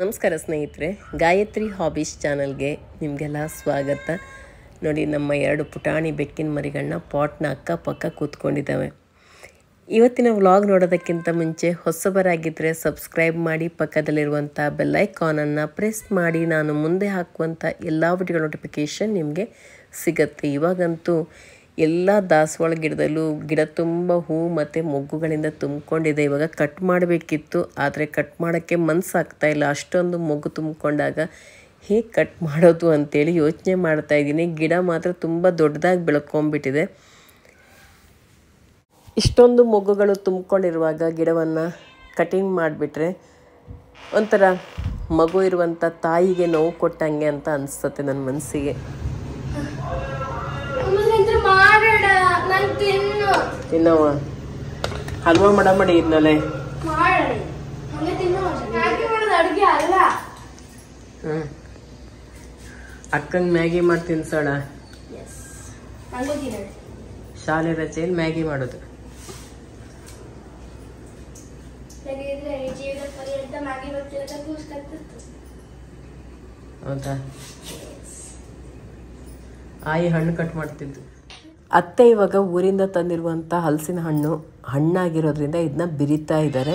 ನಮಸ್ಕಾರ ಸ್ನೇಹಿತರೆ, ಗಾಯತ್ರಿ ಹಾಬೀಸ್ ಚಾನಲ್ಗೆ ನಿಮಗೆಲ್ಲ ಸ್ವಾಗತ. ನೋಡಿ, ನಮ್ಮ ಎರಡು ಪುಟಾಣಿ ಬೆಕ್ಕಿನ ಮರಿಗಳನ್ನ ಪಾಟ್ನ ಅಕ್ಕಪಕ್ಕ ಕೂತ್ಕೊಂಡಿದ್ದಾವೆ. ಇವತ್ತಿನ ವ್ಲಾಗ್ ನೋಡೋದಕ್ಕಿಂತ ಮುಂಚೆ ಹೊಸಬರಾಗಿದ್ದರೆ ಸಬ್ಸ್ಕ್ರೈಬ್ ಮಾಡಿ, ಪಕ್ಕದಲ್ಲಿರುವಂಥ ಬೆಲ್ಲೈಕಾನನ್ನು ಪ್ರೆಸ್ ಮಾಡಿ. ನಾನು ಮುಂದೆ ಹಾಕುವಂಥ ಎಲ್ಲ ವಿಡಿಯೋ ನೋಟಿಫಿಕೇಷನ್ ನಿಮಗೆ ಸಿಗುತ್ತೆ. ಇವಾಗಂತೂ ಎಲ್ಲ ದಾಸವಾಳ ಗಿಡದಲ್ಲೂ ಗಿಡ ತುಂಬ ಹೂ ಮತ್ತು ಮೊಗ್ಗುಗಳಿಂದ ತುಂಬಿಕೊಂಡಿದೆ. ಇವಾಗ ಕಟ್ ಮಾಡಬೇಕಿತ್ತು, ಆದರೆ ಕಟ್ ಮಾಡೋಕ್ಕೆ ಮನಸ್ಸಾಗ್ತಾ ಇಲ್ಲ. ಅಷ್ಟೊಂದು ಮೊಗ್ಗು ತುಂಬಿಕೊಂಡಾಗ ಹೇಗೆ ಕಟ್ ಮಾಡೋದು ಅಂತೇಳಿ ಯೋಚನೆ ಮಾಡ್ತಾಯಿದ್ದೀನಿ. ಗಿಡ ಮಾತ್ರ ತುಂಬ ದೊಡ್ಡದಾಗಿ ಬೆಳ್ಕೊಂಬಿಟ್ಟಿದೆ. ಇಷ್ಟೊಂದು ಮೊಗ್ಗುಗಳು ತುಂಬಿಕೊಂಡಿರುವಾಗ ಗಿಡವನ್ನು ಕಟಿಂಗ್ ಮಾಡಿಬಿಟ್ರೆ ಒಂಥರ ಮಗು ಇರುವಂಥ ತಾಯಿಗೆ ನೋವು ಕೊಟ್ಟಂಗೆ ಅಂತ ಅನಿಸ್ತತೆ ನನ್ನ ಮನಸ್ಸಿಗೆ. ತಿನ್ನವ ಹಲ್ವಾ ಮಾಡಿ ಇದ್ನಲೆ ಅಕ್ಕಂಗೆ ಮ್ಯಾಗಿ ಮಾಡಿ ತಿನ್ಸೋಣ. ಶಾಲೆ ರಜೆಯಲ್ಲಿ ಮ್ಯಾಗಿ ಮಾಡೋದು. ಹೌದಾ? ಆಯಿ ಹಣ್ಣು ಕಟ್ ಮಾಡ್ತಿದ್ದು. ಅತ್ತೆ ಇವಾಗ ಊರಿಂದ ತಂದಿರುವಂಥ ಹಲಸಿನ ಹಣ್ಣಾಗಿರೋದ್ರಿಂದ ಇದನ್ನ ಬಿರಿತಾ ಇದ್ದಾರೆ.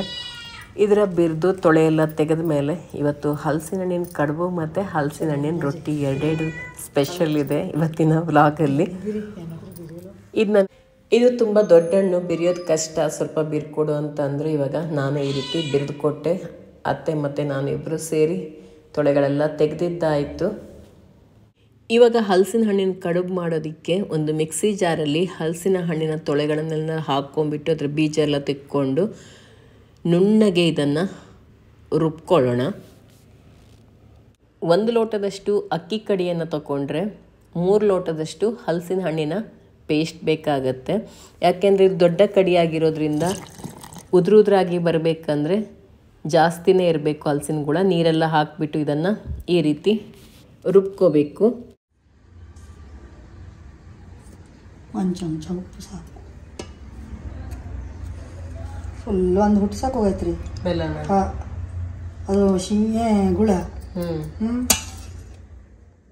ಇದರ ಬಿರಿದು ತೊಳೆಯೆಲ್ಲ ತೆಗೆದ ಮೇಲೆ ಇವತ್ತು ಹಲಸಿನ ಹಣ್ಣಿನ ಕಡುಬು ಮತ್ತು ಹಲಸಿನ ಹಣ್ಣಿನ ರೊಟ್ಟಿ ಎರಡೆರಡು ಸ್ಪೆಷಲ್ ಇದೆ ಇವತ್ತಿನ ವ್ಲಾಗಲ್ಲಿ. ಇದು ತುಂಬ ದೊಡ್ಡ ಹಣ್ಣು, ಬಿರಿಯೋದು ಕಷ್ಟ, ಸ್ವಲ್ಪ ಬಿರ್ಕೊಡು ಅಂತ ಅಂದರೆ ಇವಾಗ ನಾನೇ ಈ ರೀತಿ ಬಿರಿದು ಕೊಟ್ಟೆ. ಅತ್ತೆ ಮತ್ತು ನಾನು ಇಬ್ಬರು ಸೇರಿ ತೊಳೆಗಳೆಲ್ಲ ತೆಗೆದಿದ್ದಾಯಿತು. ಇವಾಗ ಹಲಸಿನ ಹಣ್ಣಿನ ಕಡುಬು ಮಾಡೋದಕ್ಕೆ ಒಂದು ಮಿಕ್ಸಿ ಜಾರಲ್ಲಿ ಹಲಸಿನ ಹಣ್ಣಿನ ತೊಳೆಗಳನ್ನೆಲ್ಲ ಹಾಕ್ಕೊಂಡ್ಬಿಟ್ಟು ಅದ್ರ ಬೀಜ ಎಲ್ಲ ತೆಕ್ಕೊಂಡು ನುಣ್ಣಗೆ ಇದನ್ನು ರುಬ್ಕೊಳ್ಳೋಣ. 1 ಲೋಟದಷ್ಟು ಅಕ್ಕಿ ಕಡಿಯನ್ನು ತಗೊಂಡ್ರೆ 3 ಲೋಟದಷ್ಟು ಹಲಸಿನ ಹಣ್ಣಿನ ಪೇಸ್ಟ್ ಬೇಕಾಗತ್ತೆ. ಯಾಕೆಂದರೆ ಇದು ದೊಡ್ಡ ಕಡಿಯಾಗಿರೋದ್ರಿಂದ ಉದುರಾಗಿ ಬರಬೇಕಂದ್ರೆ ಜಾಸ್ತಿನೇ ಇರಬೇಕು ಹಲಸಿನ ಗುಳ. ನೀರೆಲ್ಲ ಹಾಕಿಬಿಟ್ಟು ಇದನ್ನು ಈ ರೀತಿ ರುಬ್ಕೋಬೇಕು. ಒಂದು ಚಮಚ ಉಪ್ಪು ಸಾಕು. ಫುಲ್ ಒಂದು ಹುಟ್ಟು ಸಾಕು ಹೋಗೈತ್ರಿ ಬೆಲ್ಲನ. ಅದು ಶಿಂಗೆ ಗುಳ.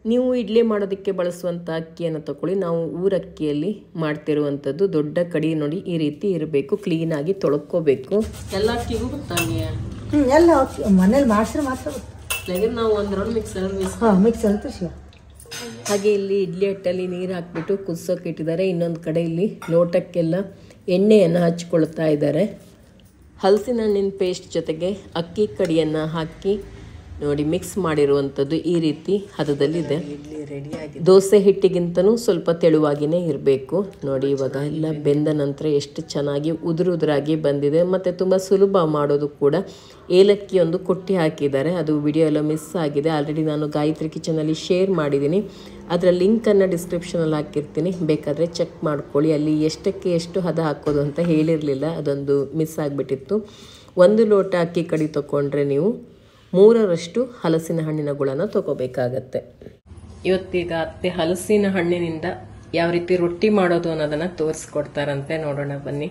ನೀವು ಇಡ್ಲಿ ಮಾಡೋದಕ್ಕೆ ಬಳಸುವಂಥ ಅಕ್ಕಿಯನ್ನು ತಗೊಳ್ಳಿ. ನಾವು ಊರಕ್ಕಿಯಲ್ಲಿ ಮಾಡ್ತಿರುವಂಥದ್ದು. ದೊಡ್ಡ ಕಡಿ ನೋಡಿ ಈ ರೀತಿ ಇರಬೇಕು, ಕ್ಲೀನಾಗಿ ತೊಳ್ಕೋಬೇಕು. ಎಲ್ಲ ಅಕ್ಕಿಗೂ ಗೊತ್ತಾಗಿಯ ಎಲ್ಲ ಮನೇಲಿ ಮಾಡಿಸ್ರೆ ಮಾತ್ರ ನಾವು ಒಂದು ರೌಂಡ್ ಮಿಕ್ಸರ್ ಶಿವ. ಹಾಗೆ ಇಲ್ಲಿ ಇಡ್ಲಿ ಹಿಟ್ಟಲ್ಲಿ ನೀರು ಹಾಕಿಬಿಟ್ಟು ಕುದಿಸೋಕೆ ಇಟ್ಟಿದ್ದಾರೆ. ಇನ್ನೊಂದು ಕಡೆ ಇಲ್ಲಿ ಲೋಟಕ್ಕೆಲ್ಲ ಎಣ್ಣೆಯನ್ನು ಹಚ್ಕೊಳ್ತಾ ಇದ್ದಾರೆ. ಹಲಸಿನ ಹಣ್ಣಿನ ಪೇಸ್ಟ್ ಜೊತೆಗೆ ಅಕ್ಕಿ ಕಡಿಯನ್ನು ಹಾಕಿ ನೋಡಿ ಮಿಕ್ಸ್ ಮಾಡಿರುವಂಥದ್ದು ಈ ರೀತಿ ಹದದಲ್ಲಿದೆ. ದೋಸೆ ಹಿಟ್ಟಿಗಿಂತನೂ ಸ್ವಲ್ಪ ತೆಳುವಾಗಿಯೇ ಇರಬೇಕು. ನೋಡಿ ಇವಾಗ ಎಲ್ಲ ಬೆಂದ ನಂತರ ಎಷ್ಟು ಚೆನ್ನಾಗಿ ಉದುರಾಗಿ ಬಂದಿದೆ ಮತ್ತು ತುಂಬ ಸುಲಭ ಮಾಡೋದು ಕೂಡ. ಏಲಕ್ಕಿ ಒಂದು ಕೊಟ್ಟಿ ಹಾಕಿದ್ದಾರೆ, ಅದು ವಿಡಿಯೋ ಎಲ್ಲ ಮಿಸ್ ಆಗಿದೆ. ಆಲ್ರೆಡಿ ನಾನು ಗಾಯತ್ರಿ ಕಿಚನಲ್ಲಿ ಶೇರ್ ಮಾಡಿದ್ದೀನಿ, ಅದರ ಲಿಂಕನ್ನು ಡಿಸ್ಕ್ರಿಪ್ಷನಲ್ಲಿ ಹಾಕಿರ್ತೀನಿ, ಬೇಕಾದರೆ ಚೆಕ್ ಮಾಡ್ಕೊಳ್ಳಿ. ಅಲ್ಲಿ ಎಷ್ಟಕ್ಕೆ ಎಷ್ಟು ಹದ ಹಾಕೋದು ಅಂತ ಹೇಳಿರಲಿಲ್ಲ, ಅದೊಂದು ಮಿಸ್ ಆಗಿಬಿಟ್ಟಿತ್ತು. 1 ಲೋಟ ಅಕ್ಕಿ ಕಡಿ ತೊಗೊಂಡ್ರೆ ನೀವು 3ರಷ್ಟು ಹಲಸಿನ ಹಣ್ಣಿನ ಗುಳನ ತಗೋಬೇಕಾಗತ್ತೆ. ಇವತ್ತೀಗ ಅತ್ತೆ ಹಲಸಿನ ಹಣ್ಣಿನಿಂದ ಯಾವ ರೀತಿ ರೊಟ್ಟಿ ಮಾಡೋದು ಅನ್ನೋದನ್ನ ತೋರಿಸ್ಕೊಡ್ತಾರಂತೆ. ನೋಡೋಣ ಬನ್ನಿ.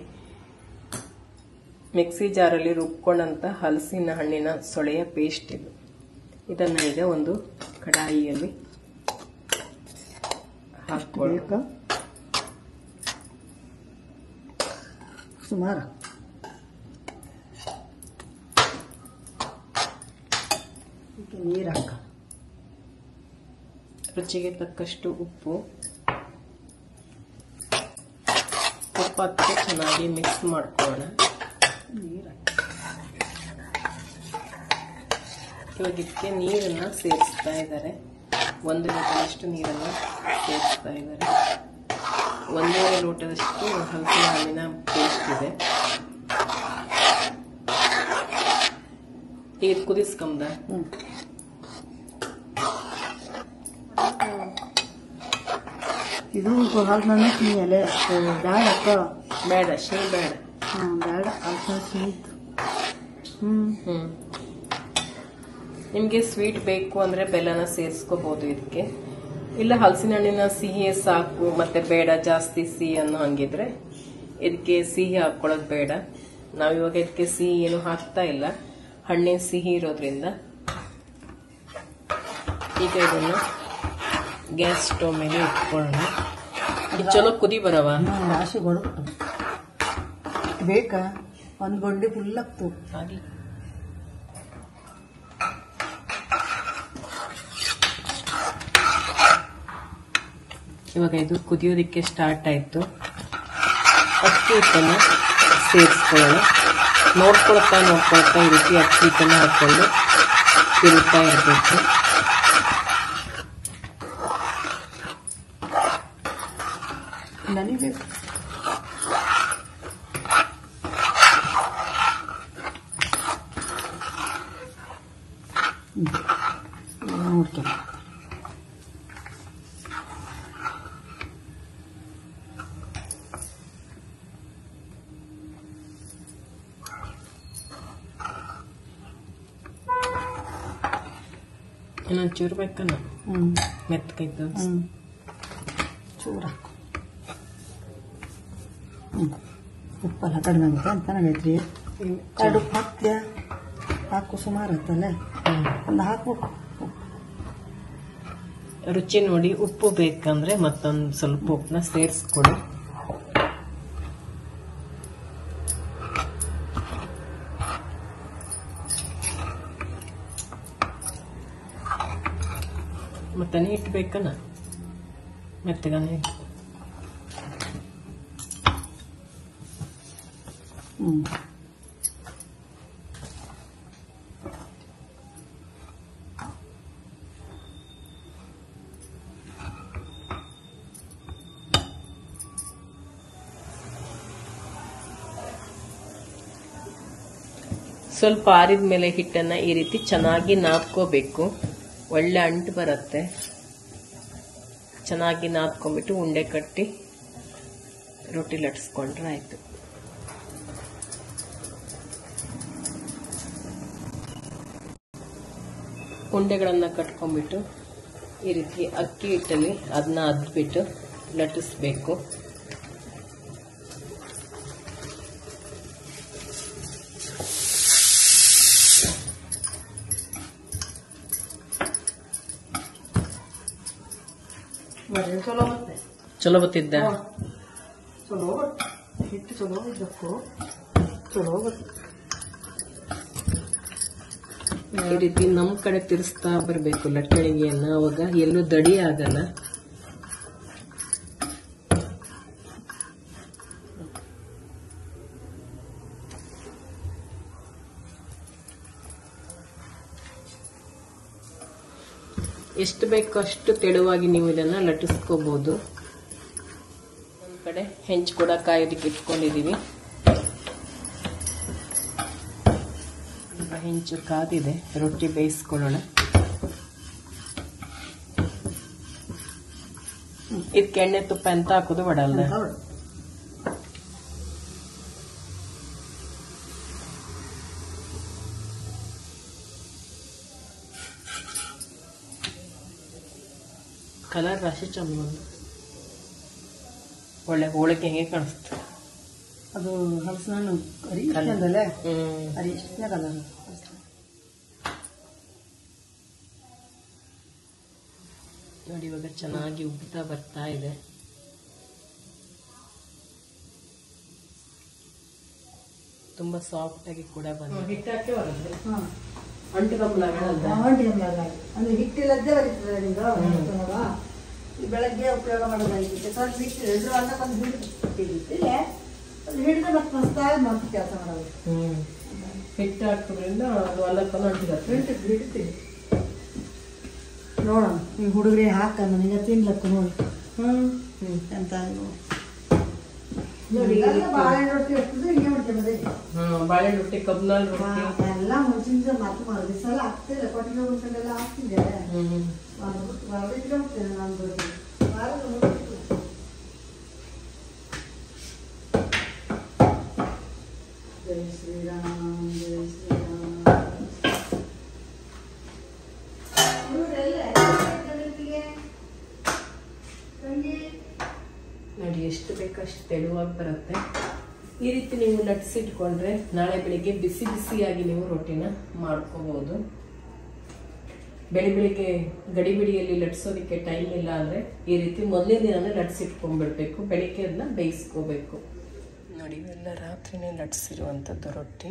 ಮಿಕ್ಸಿ ಜಾರಲ್ಲಿ ರುಬ್ಕೊಂಡಂತ ಹಲಸಿನ ಹಣ್ಣಿನ ಸೊಳೆಯ ಪೇಸ್ಟ್ ಇದು. ಇದನ್ನ ಈಗ ಒಂದು ಕಡಾಯಿಯಲ್ಲಿ ಹಾಕೊಳ್ಳ. ಸುಮಾರು ನೀರು ಹಾಕ. ರುಚಿಗೆ ತಕ್ಕಷ್ಟು ಉಪ್ಪು ಹಾಕಿ ಚೆನ್ನಾಗಿ ಮಿಕ್ಸ್ ಮಾಡ್ಕೊಳ್ಳೋಣ. ಇವಾಗ ಇದಕ್ಕೆ ನೀರನ್ನ ಸೇರಿಸ್ತಾ ಇದ್ದಾರೆ. 1 ಲೋಟದಷ್ಟು ನೀರನ್ನು ಸೇರಿಸ್ತಾ ಇದ್ದಾರೆ. 1.5 ಲೋಟದಷ್ಟು ಹಲಸಿನ ಹಣ್ಣಿನ ಪೇಸ್ಟ್ ಇದೆ. ಈಗ ಕುದಿಸ್ಕೊಂಡ ಇದು ಹಲಸಿನ ಎಲೆ ಬೇಡ ಅಕ್ಕ, ಬೇಡ ಶೇ ಬೇಡ. ಬೇಡ ಹಲಸಿನ ಸ್ವೀಟ್. ನಿಮಗೆ ಸ್ವೀಟ್ ಬೇಕು ಅಂದರೆ ಬೆಲ್ಲನ ಸೇರಿಸ್ಕೋಬಹುದು ಇದಕ್ಕೆ. ಇಲ್ಲ ಹಲಸಿನ ಹಣ್ಣಿನ ಸಿಹಿ ಸಾಕು ಮತ್ತೆ ಬೇಡ ಜಾಸ್ತಿ ಸಿಹಿ ಅನ್ನೋ ಹಂಗಿದ್ರೆ ಇದಕ್ಕೆ ಸಿಹಿ ಹಾಕೊಳ್ಳೋದು ಬೇಡ. ನಾವಿವಾಗ ಇದಕ್ಕೆ ಸಿಹಿ ಏನು ಹಾಕ್ತಾ ಇಲ್ಲ, ಹಣ್ಣಿನ ಸಿಹಿ ಇರೋದ್ರಿಂದ ಈಗ ಇದನ್ನು ಗ್ಯಾಸ್ ಸ್ಟವ್ ಮೇಲೆ ಇಟ್ಕೊಳ್ಳೋಣ. ಇದು ಚಲೋ ಕುದಿ ಬರವ ರಾಶಿ ಕೊಡ್ಬಿಟ್ಟು ಬೇಕಾ ಒಂದು ಗೊಂಡೆ ಫುಲ್ ಆಗ್ತು ಆಗಲಿ. ಇವಾಗ ಇದು ಕುದಿಯೋದಕ್ಕೆ ಸ್ಟಾರ್ಟ್ ಆಯಿತು. ಅಕ್ಕಿ ಹಿಟ್ಟನ್ನು ಸೇರಿಸ್ಕೊಳ್ಳೋಣ. ನೋಡ್ಕೊಳ್ತಾ ಈ ರೀತಿ ಅಕ್ಕಿ ಹಿಟ್ಟನ್ನು ಹಾಕ್ಕೊಂಡು ತಿರುಗ್ತಾ ಇರಬೇಕು. ನನಬೇಕು ನೋಡ್ತೀನಿ. ಇನ್ನೊಂದು ಚೂರು ಬೇಕನ್ನ ಮೆತ್ತಗೈತು ಚೂರು ಹಾಕು. ಉಪ್ಪೆಲ್ಲ ಕಡಿಮೆ ಆಗುತ್ತೆ ಅಂತ ನನಗೈತ್ರಿ. ಎರಡು ಉಪ್ಪು ಹಾಕ್ತೀಯ? ಹಾಕು ಸುಮಾರು ಆಯ್ತಲ್ಲ, ಒಂದು ಹಾಕ್ಬೇಕು. ರುಚಿ ನೋಡಿ ಉಪ್ಪು ಬೇಕಂದ್ರೆ ಮತ್ತೊಂದು ಸ್ವಲ್ಪ ಉಪ್ಪನ್ನ ಸೇರಿಸ್ಕೊಡಿ. ಮತ್ತೆ ಹಿಟ್ಟು ಬೇಕನ್ನ ಮೆತ್ತಗನೆ. ಸ್ವಲ್ಪ ಆರಿದ ಮೇಲೆ ಹಿಟ್ಟನ್ನು ಈ ರೀತಿ ಚೆನ್ನಾಗಿ ನಾದ್ಕೋಬೇಕು. ಒಳ್ಳೆ ಅಂಟು ಬರುತ್ತೆ. ಚೆನ್ನಾಗಿ ನಾದ್ಕೊಂಡ್ಬಿಟ್ಟು ಉಂಡೆ ಕಟ್ಟಿ ರೊಟ್ಟಿ ಲಟ್ಸ್ಕೊಂಡ್ರೆ ಆಯ್ತು. ಉಂಡೆಗಳನ್ನು ಕಟ್ಕೊಂಡ್ಬಿಟ್ಟು ಈ ರೀತಿ ಅಕ್ಕಿ ಹಿಟ್ಟಲ್ಲಿ ಅದನ್ನ ಅದ್ಬಿಟ್ಟು ಲಟ್ಟಿಸ್ಬೇಕು. ಚಲೋ ಬತ್ತಿದ್ದ ಚಲೋ ಹಿಟ್ಟು ಚಲೋ ಇದ್ದಕ್ಕೂ ಚಲೋ ಈ ರೀತಿ ನಮ್ಮ ಕಡೆ ತಿರ್ಸ್ತಾ ಬರಬೇಕು ಲಟ್ಟಣಿಗೆಯನ್ನ. ಅವಾಗ ಎಲ್ಲೂ ದಡಿ ಆಗಲ್ಲ. ಎಷ್ಟು ಬೇಕೋ ಅಷ್ಟು ತೆಳುವಾಗಿ ನೀವು ಇದನ್ನ ಲಟ್ಟಿಸ್ಕೋಬಹುದು. ಒಂದು ಕಡೆ ಹೆಂಚು ಕೂಡ ಕಾಯೋದಕ್ಕೆ ಇಟ್ಕೊಂಡಿದೀವಿ. ಹೆಂಚು ಕಾದಿದೆ, ರೊಟ್ಟಿ ಬೇಯಿಸ್ಕೊಳ್ಳೋಣ. ಇದಕ್ಕೆ ಎಣ್ಣೆ ತುಪ್ಪ ಅಂತ ಹಾಕೋದು ಬಡಲ್ಲ. ಕಲರ್ ರಾಶಿ ಚಂದ ಒಳ್ಳೆ ಹೋಳಿಗೆ ಹೆಂಗೆ ಕಾಣಿಸ್ತು. ಅದು ಹಲಸಿನ ಅರಿಶಿನದಲ್ಲೇ ಅರಿಶಿನ ಕಲರ್. ನೋಡಿ ಇವಾಗ ಚೆನ್ನಾಗಿ ಉಬ್ಬಿತಾ ಬರ್ತಾ ಇದೆ. ತುಂಬಾ ಸಾಫ್ಟ್ ಆಗಿ ಕೂಡ ಬಂದಿದೆ. ಹಿಟ್ಟಾಕೆ ಬರುತ್ತೆ. ಅಂದ್ರೆ ಹಿಟ್ಟಿಲ್ಲದೆ ಬರೀತದೆ. ಬೆಳಗ್ಗೆ ಉಪಯೋಗ ಮಾಡೋದಾಗಿತ್ತು. ಸ್ವಲ್ಪ ಹಿಟ್ಟು ಎದುರು ಅನ್ನಕ್ಕೊಂದು ಹಿಡಿದಿಲ್ಲ, ಅದು ಹಿಡಿದ್ರೆ ಮತ್ತೆ ಮಸ್ತಾಗಿ ಮತ್ತೆ ಕೆಲಸ ಮಾಡೋದು. ಹಿಟ್ಟು ಹಾಕೋದ್ರಿಂದ ಅದು ಅಲ್ಲಕ್ಕೂ ಅಂಟಿರುತ್ತೆ. ಹಿಡ್ತೀನಿ ನೋಡೋಣ. ಈ ಹುಡುಗರೇ ಹಾಕ ನನಗೆ ತಿನ್ಲಕ್ಕ ನೋಡಿ. ಎಂತ ನೋಡಿ ಬಾಳೆಹಣ್ಣು ರೊಟ್ಟಿ ಇರ್ತದೆ, ಹಿಂಗೆ ಮಾಡ್ತೇವೆ. ಬಾಳೆಹಣ್ಣು ರೊಟ್ಟಿ, ಕಬ್ಬಿನ ರೊಟ್ಟಿ ಎಲ್ಲ ಮುಂಚಿನ ಮಾತು ಮಾಡೋದು. ಈ ಸಲ ಆಗ್ತಿಲ್ಲ, ಕೊಟ್ಟಿಗೆ ಹೋಗ್ಕೊಂಡೆಲ್ಲ ಆಗ್ತಿದೆ. ಹೊರಬಿಟ್ಕೊಂಡ್ಬಿಡ್ತೇನೆ ನಾನು ರೊಟ್ಟಿ. ಜೈ ಶ್ರೀರಾಮ್, ಜೈ ಶ್ರೀರಾಮ್. ನೋಡಿ ಎಷ್ಟು ಬೇಕಷ್ಟು ತೆಳುವಾಗಿ ಬರುತ್ತೆ. ಈ ರೀತಿ ನೀವು ಲಟ್ಸಿಟ್ಕೊಂಡ್ರೆ ನಾಳೆ ಬೆಳಿಗ್ಗೆ ಬಿಸಿ ಬಿಸಿಯಾಗಿ ನೀವು ರೊಟ್ಟಿನ ಮಾಡ್ಕೋಬಹುದು. ಬೆಳಿಗ್ಗೆ ಗಡಿಬಿಡಿಯಲ್ಲಿ ಲಟ್ಸೋದಕ್ಕೆ ಟೈಮ್ ಇಲ್ಲ ಅಂದರೆ ಈ ರೀತಿ ಮೊದಲನೇ ದಿನನೇ ಲಟ್ಸಿಟ್ಕೊಂಡ್ಬಿಡ್ಬೇಕು. ಬೆಳಿಗ್ಗೆ ಅದನ್ನ ಬೇಯಿಸ್ಕೋಬೇಕು. ನೋಡಿ, ಇವೆಲ್ಲ ರಾತ್ರಿನೇ ಲಟ್ಸಿರುವಂಥದ್ದು ರೊಟ್ಟಿ.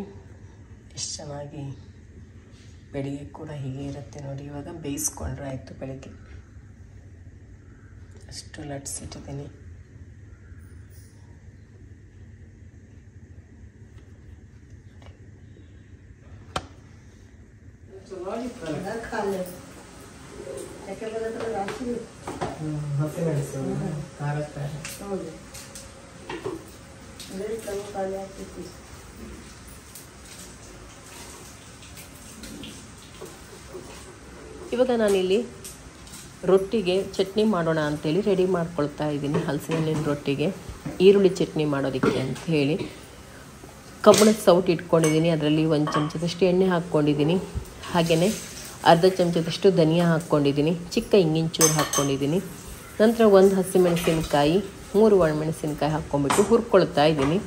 ಎಷ್ಟು ಚೆನ್ನಾಗಿ ಬೆಳಿಗ್ಗೆ ಕೂಡ ಹೀಗೆ ಇರುತ್ತೆ ನೋಡಿ. ಇವಾಗ ಬೇಯಿಸ್ಕೊಂಡ್ರೆ ಆಯಿತು. ಬೆಳಿಗ್ಗೆ ಅಷ್ಟು ಲಟ್ಸಿಟ್ಟಿದ್ದೀನಿ. ಹಸಿಮೆಣಸು ಖಾರ ಹೌದು. ಇವಾಗ ನಾನಿಲ್ಲಿ ರೊಟ್ಟಿಗೆ ಚಟ್ನಿ ಮಾಡೋಣ ಅಂಥೇಳಿ ರೆಡಿ ಮಾಡ್ಕೊಳ್ತಾ ಇದ್ದೀನಿ. ಹಲಸಿನ ಹಣ್ಣಿನ ರೊಟ್ಟಿಗೆ ಈರುಳ್ಳಿ ಚಟ್ನಿ ಮಾಡೋದಕ್ಕೆ ಅಂತ ಹೇಳಿ ಕಬ್ಬಣದ ಸೌಟು ಇಟ್ಕೊಂಡಿದ್ದೀನಿ. ಅದರಲ್ಲಿ 1 ಚಮಚದಷ್ಟು ಎಣ್ಣೆ ಹಾಕ್ಕೊಂಡಿದ್ದೀನಿ. ಹಾಗೆಯೇ ಅರ್ಧ ಚಮಚದಷ್ಟು ಧನಿಯಾ ಹಾಕ್ಕೊಂಡಿದ್ದೀನಿ. ಚಿಕ್ಕ ಇಂಗಿನ ಚೂರು ಹಾಕ್ಕೊಂಡಿದ್ದೀನಿ. ನಂತರ 1 ಹಸಿಮೆಣಸಿನಕಾಯಿ, 3 ಒಣಮೆಣಸಿನಕಾಯಿ ಹಾಕ್ಕೊಂಡ್ಬಿಟ್ಟು ಹುರ್ಕೊಳ್ತಾ ಇದ್ದೀನಿ.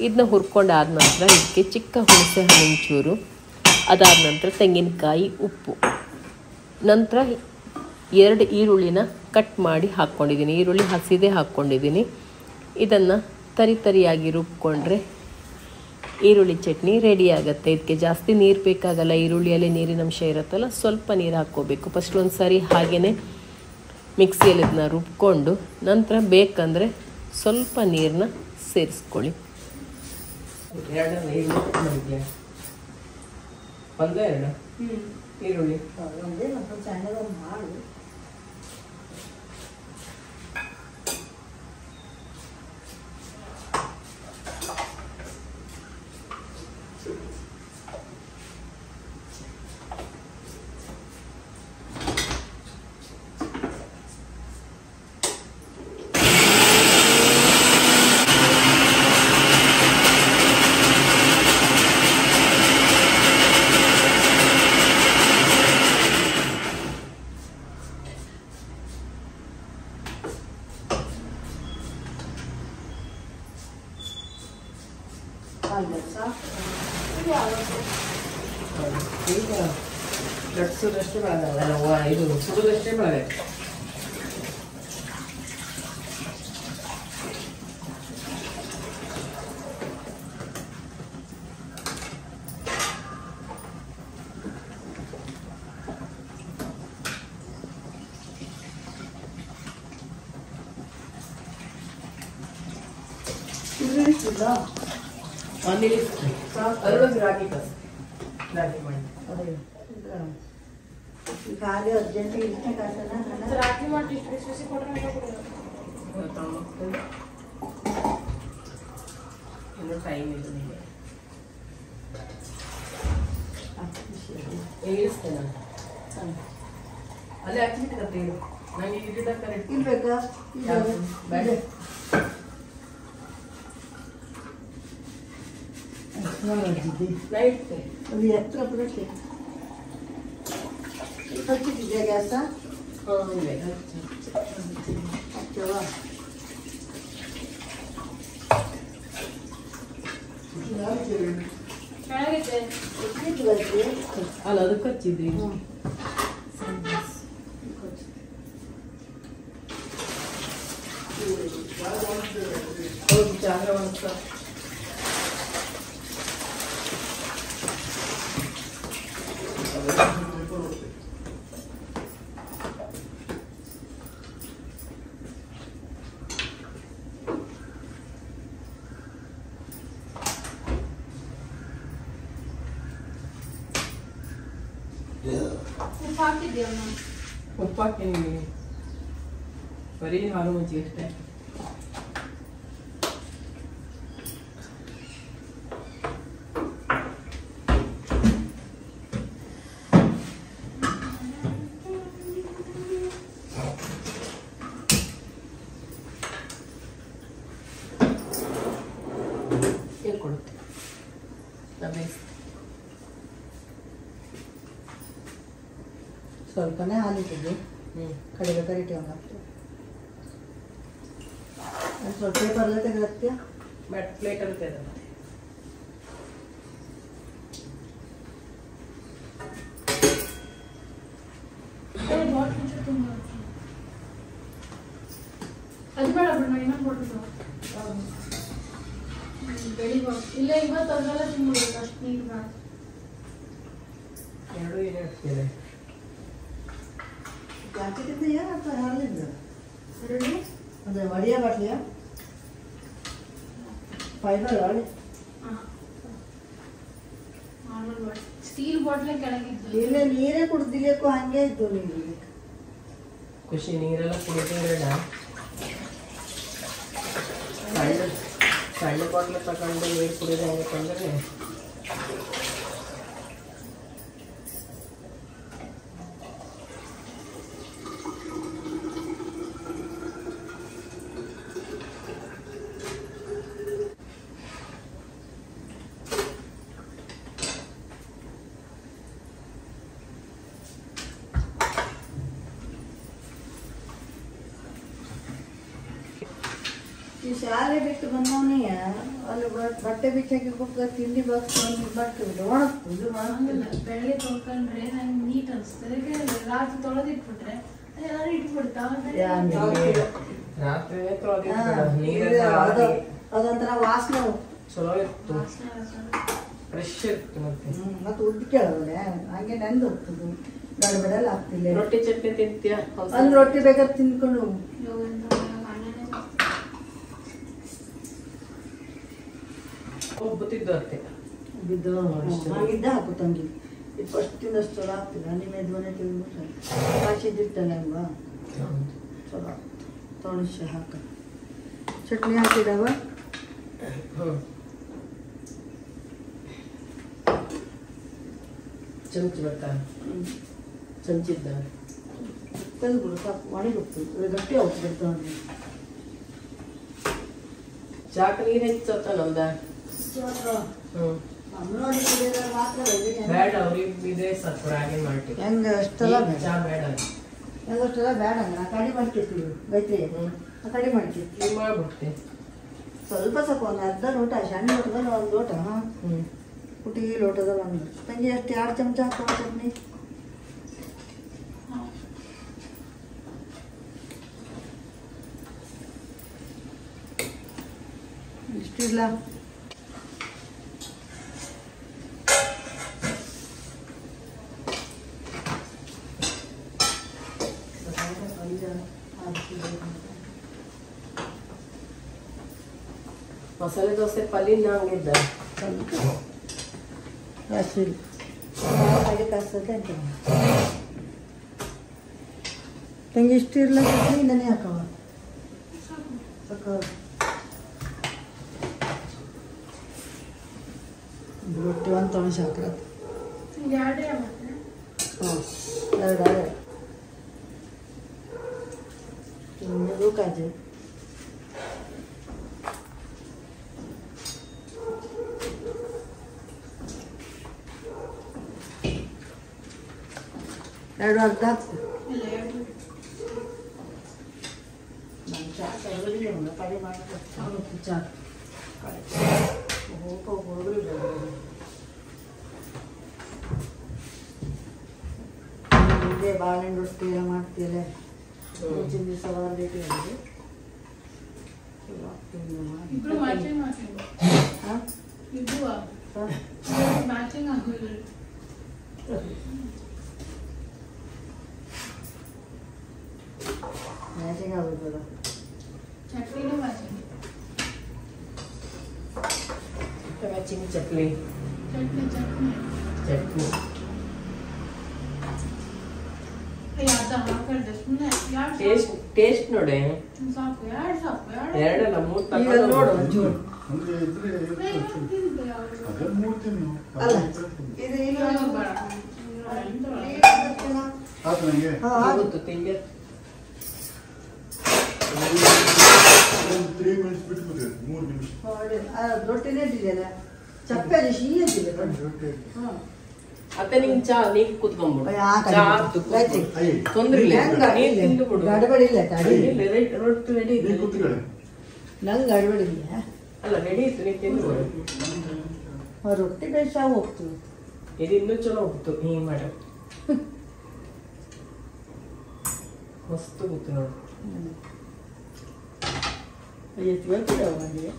ಇದನ್ನ ಹುರ್ಕೊಂಡಾದ ನಂತರ ಇದಕ್ಕೆ ಚಿಕ್ಕ ಹುಣಸೆ ಹಣ್ಣಿನ ಚೂರು, ಅದಾದ ನಂತರ ತೆಂಗಿನಕಾಯಿ, ಉಪ್ಪು, ನಂತರ 2 ಈರುಳ್ಳಿನ ಕಟ್ ಮಾಡಿ ಹಾಕ್ಕೊಂಡಿದ್ದೀನಿ. ಈರುಳ್ಳಿ ಹಸಿದೇ ಹಾಕ್ಕೊಂಡಿದ್ದೀನಿ. ಇದನ್ನು ತರಿಯಾಗಿ ರುಬ್ಕೊಂಡ್ರೆ ಈರುಳ್ಳಿ ಚಟ್ನಿ ರೆಡಿ ಆಗುತ್ತೆ. ಇದಕ್ಕೆ ಜಾಸ್ತಿ ನೀರು ಬೇಕಾಗಲ್ಲ. ಈರುಳ್ಳಿಯಲ್ಲಿ ನೀರಿನ ಅಂಶ ಇರುತ್ತಲ್ಲ, ಸ್ವಲ್ಪ ನೀರು ಹಾಕ್ಕೋಬೇಕು. ಫಸ್ಟ್ ಒಂದು ಸಾರಿ ಹಾಗೆಯೇ ಮಿಕ್ಸಿಯಲ್ಲಿ ಇದನ್ನ ರುಬ್ಕೊಂಡು ನಂತರ ಬೇಕಂದರೆ ಸ್ವಲ್ಪ ನೀರನ್ನ ಸೇರಿಸ್ಕೊಳ್ಳಿ. ಈರುಳ್ಳಿ ಮಾಡು. ಈಗ ಲಟ್ಸೋದಷ್ಟೇ ಬೆಳೆದಲ್ಲ, ಇದು ಸುಡೋದಷ್ಟೇ ಬೆಳೆದೆ. ಅದರೊಳಗೆ ರಾಗಿ ಮಾಡಿ ಖಾಲಿ ಅರ್ಜೆಂಟಿಗೆ ಇಷ್ಟೇ ಕಾಸಲ್ಲ ರಾತ್ರಿ ಮಾಡಿ ಇಷ್ಟು ಬಿಸಿ ಬಿಸಿ ಕೊಟ್ಟರೆ ಇನ್ನೂ ಟೈಮ್ ಇದೆ. ನಿಮಗೆ ಇಳಿಸ್ತೇನೆ ಅಲ್ಲೇ ಹಾಕ್ಬಿಟ್ಟಿರತ್ತೆ. ನನಗೆ ಇಲ್ಲಿದ್ದ ಕರೆಕ್ಟ್ ಇರ್ಬೇಕಾ ಬೇಡ. ಅದು ಎತ್ತರ ಬರುತ್ತೆ. ಹಚ್ಚಿಟ್ಟಿದ್ಯಾ ಗ್ಯಾಸ? ಹಚ್ಚವಾ? ಅಲ್ಲ, ಅದಕ್ಕೆ ಹಚ್ಚಿದ್ರಿ. ಹೌದು, ಜಾಗ್ರವಂತ ಉಪ್ಪು ಹಾಕಿದ್ಯಾ? ಉಪ್ಪು ಹಾಕ್ತೀನಿ. ಬರೀ ಹಾಲು ಮಜ್ಜಿಗೆ ಅಷ್ಟೇ. ಹೇಳ್ಕೊಡುತ್ತೆ. ಸ್ವಲ್ಪನೇ ಹಾಲಿಟ್ಟಿದ್ದೆ. ಕಡಿಮೆ ಕರಿಟಿ ಒಂದು ಸ್ವಲ್ಪ ಪೇಪರ್ಲೆ ತೆಗೆದಾಕ್ತೀಯ? ಪ್ಲೇಟಲ್ಲಿ ತೆಗೆದ. ಅದು ಬೇಡ ಬಿಡು ಇನ್ನೊಂದು ಕೊಟ್ಟು ಬೆಳಿಗ್ಗೆ ಇಲ್ಲ ಇವತ್ತು ಅದೆಲ್ಲ ತಿನ್ಬಿಡ್ಬೇಕು ಅಷ್ಟು ನೀರು ಬೇಡ ಎರಡು ಏನೇ ಆಗ್ತಿದೆ ಪ್ಲಾಸ್ಟಿಕ್ಕಿಂದ ಅಥವಾ ಹಾಲಿಂದ ಎರಡು ಅಂದರೆ ಒಡೆಯ ಬಾಟ್ಲಿಯ ಫೈಬರ್ ಒಳ್ಳೆ ನಾರ್ಮಲ್ ಸ್ಟೀಲ್ ಬಾಟ್ಲೆ ಕೆಳಗಿದ್ದು ಇಲ್ಲೇ ನೀರೇ ಕುಡ್ದಿಲ್ಲಕ್ಕೂ ಹಂಗೆ ಇತ್ತು ನೀರು ಖುಷಿ ನೀರೆಲ್ಲ ಕುಡಿದ್ರೆ ಸಣ್ಣ ಬಾಟ್ಲೆ ತಗೊಂಡು ನೀರು ಕುಡಿದ್ರೆ ಹೆಂಗಂದ್ರೆ ಈ ಶಾಲೆ ಬಿಟ್ಟು ಬಂದವನೇ ಅಲ್ಲಿ ಬಟ್ಟೆ ಬಿಚ್ಚಾಕಿ ಹೋಗ್ತಾರೆ ತಿಂಡಿ ಬಾಕ್ಸ್ ಬರ್ತದೆ ಒಣಗ್ತದೆ ಹಂಗಲ್ಲ ಬೆಳಗ್ಗೆ ತೊಳ್ಕೊಂಡ್ರೆ ನಂಗೆ ನೀಟ್ ಅನಿಸ್ತದೆ ರಾತ್ರಿ ತೊಳೆದಿಟ್ಬಿಟ್ರೆ ಎಲ್ಲರೂ ಇಟ್ಬಿಡ್ತಾ ರಾತ್ರಿ ಅದೊಂಥರ ವಾಸನೆ ಚಲೋ ಇತ್ತು ಫ್ರೆಶ್ ಇತ್ತು ಮತ್ತೆ ಉದ್ದು ಕೇಳೋದೆ ಹಂಗೆ ನೆಂದು ಹೋಗ್ತದೆ ಗಡಬಡೆಲ್ಲ ಆಗ್ತಿಲ್ಲ ರೊಟ್ಟಿ ಚಟ್ನಿ ತಿಂತೀಯ ಒಂದು ರೊಟ್ಟಿ ಬೇಕಾದ್ರೆ ತಿಂದ್ಕೊಂಡು ಒಬ್ಬತ್ತಿದ್ದು ಅತ್ತೆ ಬಿದ್ದು ಹಾಗಿದ್ದ ಹಾಕು ತಂಗಿ ಇದು ಫಸ್ಟಿಂದಷ್ಟು ಚಲೋ ಆಗ್ತಿಲ್ಲ ನಿಮ್ಮ ಧ್ವನಿ ತಿಂದ್ಬಿಟ್ರೆ ಕಾಶಿದ್ದಿರ್ತಲ್ಲ ಅಲ್ವಾ ಚಲೋ ತೊಣಸಿ ಹಾಕ ಚಟ್ನಿ ಹಾಕಿದವ ಚಮಚ ಬರ್ತಾ ಚಮಚಿದ್ದ ತಂದ್ಬಿಡು ಸಾಕು ಒಣಗಿ ಹೋಗ್ತದೆ ಗಟ್ಟಿ ಹೋಗ್ಬಿಡ್ತಾವೆ ಚಾಕ್ ನೀರು ಹೆಚ್ಚತ್ತ ನಮ್ದ ಬೇಡ ಅವ್ರಿಗೆ ಇದೇ ಸ್ವಲ್ಪ ರಾಗಿ ಮಾಡ್ತೀವಿ ಹೆಂಗ ಅಷ್ಟೆಲ್ಲ ಚಾ ಬೇಡ ಹೆಂಗಷ್ಟೆಲ್ಲ ಬೇಡ ನಾ ಕಡಿಮೆ ಮಾಡ್ತಿರ್ತೀವಿ ಗೈತ್ರಿ ಕಡಿಮೆ ಮಾಡ್ತೀವಿ ನೀವು ಮಾಡ್ಬಿಡ್ತೀನಿ ಸ್ವಲ್ಪ ಸ್ವಲ್ಪ ಒಂದು ಅರ್ಧ ಲೋಟ ಸಣ್ಣ ಲೋಟದಲ್ಲಿ ಒಂದು ಲೋಟ ಪುಟಿ ಲೋಟದಲ್ಲಿ ಒಂದು ತಂಗಿ ಅಷ್ಟು 2 ಚಮಚ ಹಾಕೋ ಚಟ್ನಿ ಇಷ್ಟಿಲ್ಲ ಮಸಾಲೆ ದೋಸೆ ಪಲ್ಲಿನ ಹಂಗಿದ್ದ ಹಸಿರು ಹಾಗೆ ಕಾಸ್ತದೆ ಅಂತ ತಂಗಿ ಇಷ್ಟು ಇರಲ್ಲ ಚಟ್ನಿ ನೆನೆ ಹಾಕವ ಸಾಕು ರೊಟ್ಟಿ ಒಂದು ತೊಣಸಿ ಹಾಕ್ರತ್ತೆ ಎರಡೇ ಮತ್ತೆ ಹಾಂ ಎರಡು ಇನ್ನೂ ಕಾಜು ಎರಡು ಅರ್ಧ ಹಾಕ್ತೀನಿ ಇಲ್ಲ ಎರಡು ನಾನು ಚಾ ಕಡಿಮೆ ಕಡಿಮೆ ಮಾಡಿ ಚಾ ಹಿಂದೆ ಬಾಳೆಹಣ್ಣು ರೊಟ್ಟಿ ಎಲ್ಲ ಮಾಡ್ತೀರ ಮುಂಚಿನ ದಿವಸ ರೇಟಿ ಇಬ್ರು ಮ್ಯಾಚಿಂಗ್ ಮಾಡ್ತೀವಿ ಹಾಂ ಇಬ್ರು ಮ್ಯಾಚಿಂಗ್ ಆಗೋದು ಮ್ಯಾಚಿಂಗ್ ಆಗೋದಲ್ಲ ಚಟ್ನಿನೂ ಮ್ಯಾಚಿಂಗ್ ಮ್ಯಾಚಿಂಗ್ ಚಟ್ನಿ ಚಟ್ನಿ ಚಟ್ನಿ ಚಟ್ನಿ ಯಾವ್ದು ಹಾಕಲ್ದೆ ಸುಮ್ಮನೆ ಎರಡು ಟೇಸ್ಟ್ ಟೇಸ್ಟ್ ನೋಡಿ ಸಾಕು ಎರಡು ಸಾಕು ಎರಡಲ್ಲ ಮೂರು ಈಗ ತಗೊಂಡು ನೋಡು ಒಂಚೂರು ಅಂದ್ರೆ ಇದ್ರೆ ಅದನ್ನ ನೋಡ್ತೀನಿ ನಾವು. ಅಲ್ಲ ಇದು ಇಲ್ಲ ಆಯ್ತು ನಂಗೆ ಆಗುತ್ತೆ ತಿಂಡಿ ಒಂದು 3 minutes ಬಿಟ್ಬಿಡ್ರಿ 3 ನಿಮಿಷ ರೊಟ್ಟಿನೇ ಇಟ್ಟಿದೆಯಲ್ಲ ಚಪ್ಪೆ ಸಿಹಿ ಅಂತಿದೆ ರೊಟ್ಟಿ ಹಾಂ ಅತ್ತೆ ನಿಂಗೆ ಚಾ ನೀರು ಕುತ್ಕೊಂಡ್ಬಿಡು ಯಾಕೆ ಚಾ ಆಯ್ತು. ತೊಂದ್ರೆ ಇಲ್ಲ ನೀರು ತಿಂದು ಬಿಡು ಗಡಬಡಿ ಇಲ್ಲ ತಡಿ ರೊಟ್ಟಿ ರೆಡಿ ನೀ ಇದೆ ಕೂತ್ಕೊಳ್ಳಿ ನಂಗೆ ಗಡಬಡಿ ಇಲ್ಲ ಅಲ್ಲ ರೆಡಿ ಇತ್ತು ನೀರು ತಿಂದು ಬಿಡು ರೊಟ್ಟಿ ಬೇಷ ಹೋಗ್ತು ಇದು ಇನ್ನೂ ಚಲೋ ಹೋಗ್ತು ಹಿಂಗೆ ಮಾಡಿ ಮಸ್ತ್ ಗೊತ್ತು ನೋಡಿ ನನಗೆ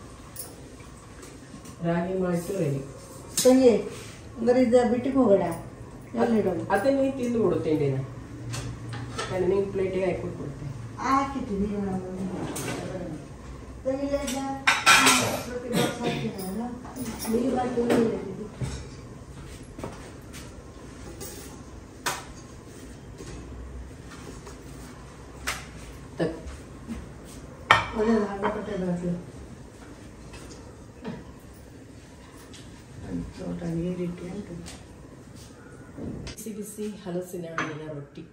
ರಾಗಿ ಮಾಡಿಟ್ಟು ರೆಡಿ. ತಂಗಿ ಅಂದ್ರೆ ಇದು ಬಿಟ್ಟಿಗೆ ಹೋಗೋಣ ಎಲ್ಲಿಡೋದು ಅದೇ ನೀನು ತಿಂದು ಬಿಡು ತಿಂಡಿನ, ನಿಂಗೆ ಪ್ಲೇಟಿಗೆ ಹಾಕ್ಬಿಟ್ಬಿಡ್ತೀನಿ. ಹಾಕಿದ್ದೀನಿ ಒಳ್ಳೆ ಹಾಕಟ್ಟೆ ಬಾಟ್ಲು ತೋಟ ನೀರಿಟ್ಟು ಉಂಟು. ಬಿಸಿ ಬಿಸಿ ಹಲಸಿನ ಹಣ್ಣಿನ ರೊಟ್ಟಿ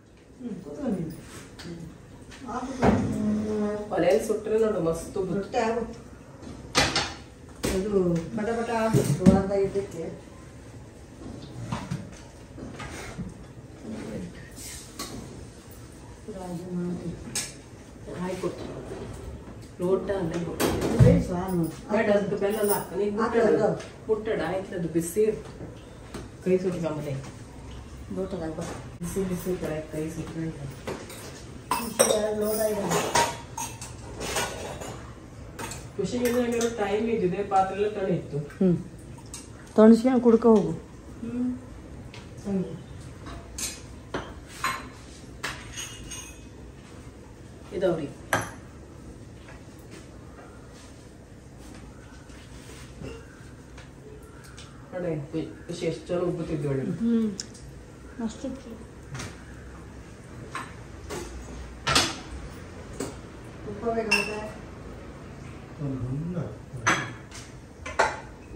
ಒಲೆಯಲ್ಲಿ ಸುಟ್ಟರೆ ನೋಡು ಮಸ್ತು ರೊಟ್ಟಿ ಆಗುತ್ತೆ. ಅದು ಪಟ ಪಟ ಆಗುತ್ತೆ ವಾದ ಇದಕ್ಕೆ. ರಾಜು ಮಾಡಿ ಹಾಯ್ಕೊಟ್ಟು ಲೋಟ ಅಲ್ಲೇ ಸಾನು ಬೇಡ ಅದು ಬೆಲ್ಲ ಹಾಕ ನೀನು ಮುಟ್ಟಡ ಆಯ್ತದು ಬಿಸಿ ಕೈ ಸುಟ್ಕೊಂಬನೆ ಲೋಟದಾಗ ಬಿಸಿ ಬಿಸಿ ಕೈ ಸುಟ್ಕೊಂಡ ಲೋಟ ಇದೆ. ಖುಷಿಗೆ ಟೈಮ್ ಇದ್ದಿದೆ, ಪಾತ್ರೆ ಎಲ್ಲ ತಣಿತ್ತು. ತಣಿಸ್ಕೊಂಡು ಕುಡ್ಕೊ ಹೋಗು. ಇದಾವ್ರಿ ನೋಡಿ ಖುಷಿ ಎಷ್ಟು ಜನ ಉಬ್ಬುತ್ತಿದ್ವಿ ಒಳ್ಳೆ. ಅಷ್ಟು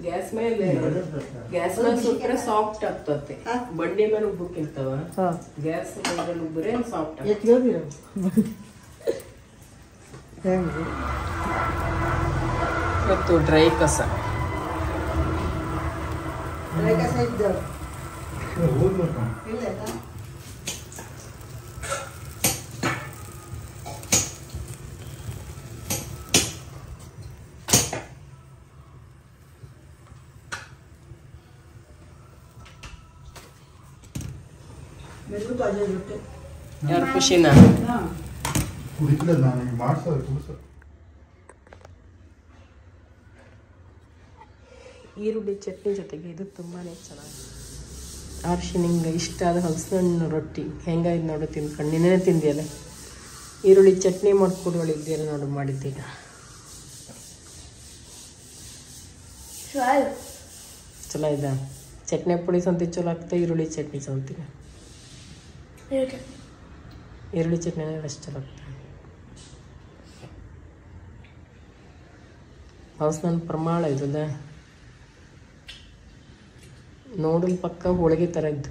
ಗ್ಯಾಸ್ ಮೇಲೆ ಸುಟ್ರೆ ಸಾಫ್ಟ್ ಆಗ್ತತೆ, ಬಂಡಿ ಮೇಲೆ ಉಬ್ಬಕ್ಕಿಂತವ ಗ್ಯಾಸ್ ಮೇಲೆ ಉಬ್ಬರೆ ಸಾಫ್ಟ್ ಎತ್ಕೋದಿರ ಮತ್ತು ಡ್ರೈ ಕಸ ಇದ್ದವು ಹೋಗ್ಬೇಕು. ಇಲ್ಲ ಯಾರು ಖುಷಿನ ಕುಡಿತಿಲ್ಲ ನಾನು ಈಗ ಮಾಡ್ಸೋದು ಕುಡಿಸೋ. ಈರುಳ್ಳಿ ಚಟ್ನಿ ಜೊತೆಗೆ ಇದು ತುಂಬಾ ಚೆನ್ನಾಗಿ. ಆರ್ಷಿ ನಿಂಗೆ ಇಷ್ಟ ಆದ ಹಲಸಿನ ರೊಟ್ಟಿ ಹೆಂಗಾಯ್ತು ನೋಡು, ತಿನ್ಕೊಂಡು ನಿನ್ನೆ ತಿಂದಿಯಲ್ಲ. ಈರುಳ್ಳಿ ಚಟ್ನಿ ಮಾಡ್ಕೊಡುವಳು ಇದೆಯಲ್ಲ ನೋಡು ಮಾಡಿದ್ದೀಗ. ಚಲೋ ಇದ್ದ ಚಟ್ನಿ ಪುಡಿ ಸಂತಿ ಚಲೋ ಆಗ್ತದೆ, ಈರುಳ್ಳಿ ಚಟ್ನಿ ಸಂತಿಗೆ ಈರುಳ್ಳಿ ಚಟ್ನಿ ಅಷ್ಟು ಚಲೋ ಆಗ್ತದೆ. ಹಲಸಿನ ಪ್ರಮಾಣ ಇದ್ದದ ನೋಡಲ್ ಪಕ್ಕ ಹೋಳಿಗೆ ಥರ ಇದ್ದು,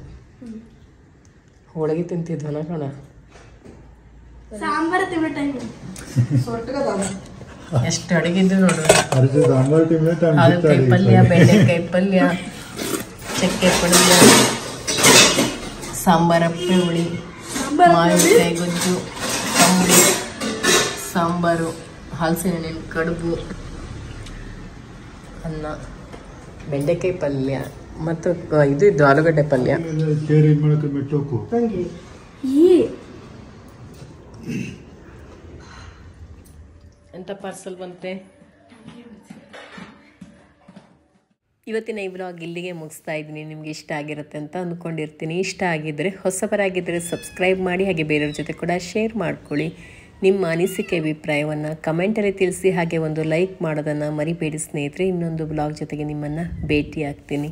ಹೋಳಿಗೆ ತಿಂತಿದ್ವನ ಕಣ. ಸಾಂಬಾರ ತಿನ್ನೋ ಟೈಮ್ ಎಷ್ಟು ಅಡುಗಿದ್ದು ನೋಡು. ಸಾಂಬಾರ್ ಪಲ್ಯ, ಬೆಂಡೆಕಾಯಿ ಪಲ್ಯ, ಚಕ್ಕೆ ಪಲ್ಯ, ಸಾಂಬಾರ ಹುಳಿ, ಮಾವಿನಕಾಯಿ ಗೊಜ್ಜು, ತಂಬುಳಿ, ಸಾಂಬಾರು, ಹಲಸಿನ ಹಣ್ಣಿನ ಕಡುಬು, ಅನ್ನ, ಬೆಂಡೆಕಾಯಿ ಪಲ್ಯ ಮತ್ತು ಇದು ಇದ್ದು ಆಲೂಗಡ್ಡೆ ಪಲ್ಯ. ಎಂತ ಪಾರ್ಸಲ್ ಬಂತೆ. ಇವತ್ತಿನ ಈ ವ್ಲಾಗ್ ಇಲ್ಲಿಗೆ ಮುಗಿಸ್ತಾ ಇದ್ದೀನಿ. ನಿಮಗೆ ಇಷ್ಟ ಆಗಿರುತ್ತೆ ಅಂತ ಅಂದ್ಕೊಂಡಿರ್ತೀನಿ. ಇಷ್ಟ ಆಗಿದ್ದರೆ ಹೊಸಬರಾಗಿದ್ದರೆ ಸಬ್ಸ್ಕ್ರೈಬ್ ಮಾಡಿ, ಹಾಗೆ ಬೇರೆಯವ್ರ ಜೊತೆ ಕೂಡ ಶೇರ್ ಮಾಡ್ಕೊಳ್ಳಿ. ನಿಮ್ಮ ಅನಿಸಿಕೆ ಅಭಿಪ್ರಾಯವನ್ನು ಕಮೆಂಟಲ್ಲಿ ತಿಳಿಸಿ, ಹಾಗೆ ಒಂದು ಲೈಕ್ ಮಾಡೋದನ್ನು ಮರಿಬೇಡಿ ಸ್ನೇಹಿತರೆ. ಇನ್ನೊಂದು ವ್ಲಾಗ್ ಜೊತೆಗೆ ನಿಮ್ಮನ್ನು ಭೇಟಿ ಆಗ್ತೀನಿ.